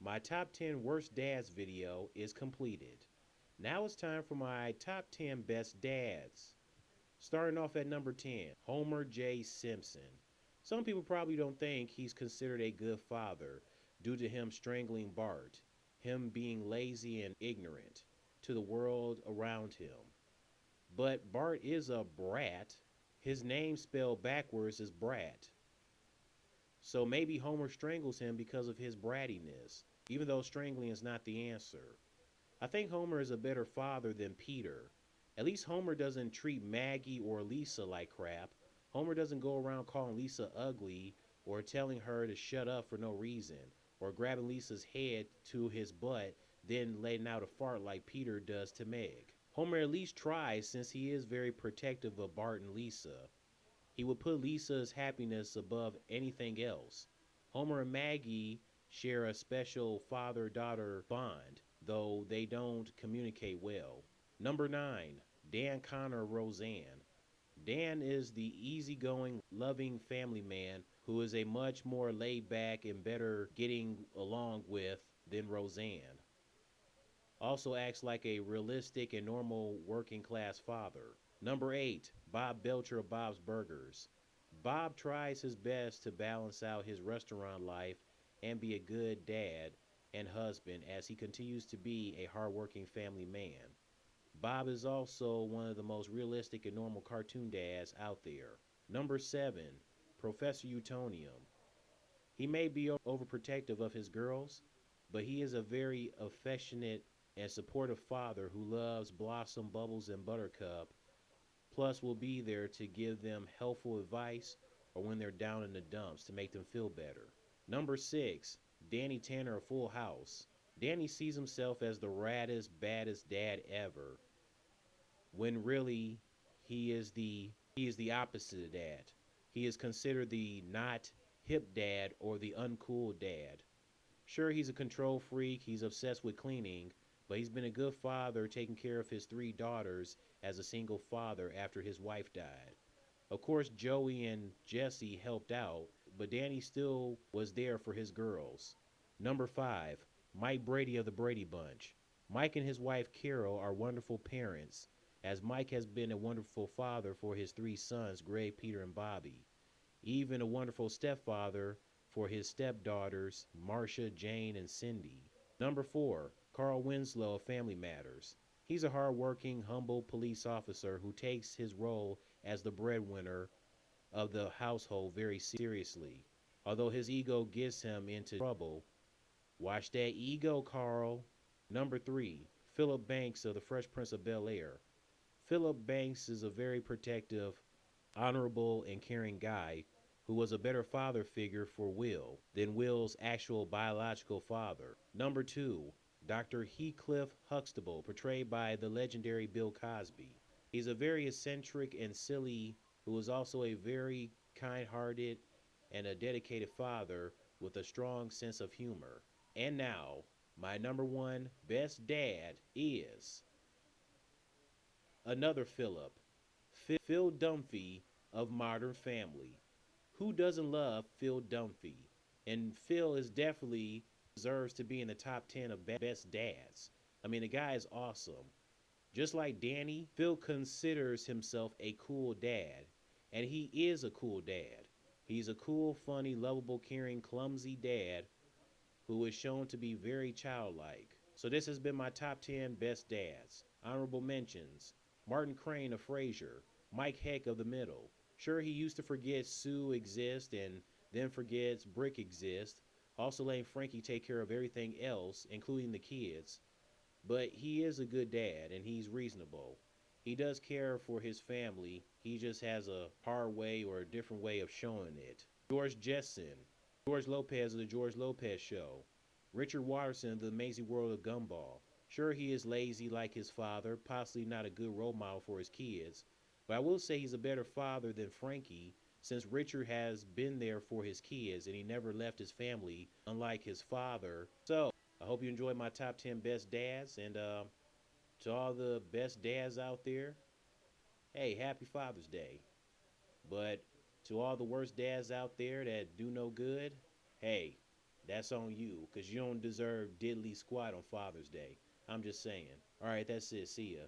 My top 10 worst dads video is completed. Now it's time for my top 10 best dads. Starting off at number 10, Homer J Simpson. Some people probably don't think he's considered a good father due to him strangling Bart, him being lazy and ignorant to the world around him. But Bart is a brat. His name spelled backwards is Brat. So maybe Homer strangles him because of his brattiness, even though strangling is not the answer. I think Homer is a better father than Peter. At least Homer doesn't treat Maggie or Lisa like crap. Homer doesn't go around calling Lisa ugly or telling her to shut up for no reason, or grabbing Lisa's head to his butt, then letting out a fart like Peter does to Meg. Homer at least tries since he is very protective of Bart and Lisa. He would put Lisa's happiness above anything else. Homer and Maggie share a special father-daughter bond, though they don't communicate well. Number 9, Dan Connor Roseanne. Dan is the easygoing, loving family man who is a much more laid back and better getting along with than Roseanne. Also acts like a realistic and normal working class father. Number 8, Bob Belcher of Bob's Burgers. Bob tries his best to balance out his restaurant life and be a good dad and husband as he continues to be a hardworking family man. Bob is also one of the most realistic and normal cartoon dads out there. Number 7, Professor Utonium. He may be overprotective of his girls, but he is a very affectionate and supportive father who loves Blossom, Bubbles, and Buttercup, plus will be there to give them helpful advice or when they're down in the dumps to make them feel better. Number 6, Danny Tanner of Full House. Danny sees himself as the raddest, baddest dad ever, when really he is the opposite of that. He is considered the not hip dad or the uncool dad. Sure, he's a control freak, he's obsessed with cleaning, but he's been a good father taking care of his 3 daughters as a single father after his wife died. Of course, Joey and Jesse helped out, but Danny still was there for his girls. Number 5, Mike Brady of the Brady Bunch. Mike and his wife Carol are wonderful parents, as Mike has been a wonderful father for his 3 sons, Greg, Peter, and Bobby. Even a wonderful stepfather for his stepdaughters, Marcia, Jane, and Cindy. Number 4, Carl Winslow of Family Matters. He's a hardworking, humble police officer who takes his role as the breadwinner of the household very seriously. Although his ego gets him into trouble. Watch that ego, Carl. Number 3, Philip Banks of The Fresh Prince of Bel-Air. Philip Banks is a very protective, honorable, and caring guy who was a better father figure for Will than Will's actual biological father. Number 2, Dr. Heathcliff Huxtable, portrayed by the legendary Bill Cosby. He's a very eccentric and silly who is also a very kind-hearted and a dedicated father with a strong sense of humor. And now, my number 1 best dad is another Philip, Phil Dunphy of Modern Family. Who doesn't love Phil Dunphy? And Phil is definitely deserves to be in the top 10 of best dads. I mean, the guy is awesome. Just like Danny, Phil considers himself a cool dad, and he is a cool dad. He's a cool, funny, lovable, caring, clumsy dad who is shown to be very childlike. So this has been my top 10 best dads. Honorable mentions: Martin Crane of Frasier, Mike Heck of The Middle. Sure, he used to forget Sue exists and then forgets Brick exists, also letting Frankie take care of everything else, including the kids. But he is a good dad and he's reasonable. He does care for his family, he just has a hard way or a different way of showing it. George Jetson, George Lopez of The George Lopez Show, Richard Watterson of The Amazing World of Gumball. Sure, he is lazy like his father, possibly not a good role model for his kids, but I will say he's a better father than Frankie, since Richard has been there for his kids and he never left his family, unlike his father. So, I hope you enjoyed my top 10 best dads, and to all the best dads out there, hey, happy Father's Day. But to all the worst dads out there that do no good, hey, That's on you, 'cause you don't deserve diddly squat on Father's Day. I'm just saying. Alright, that's it. See ya.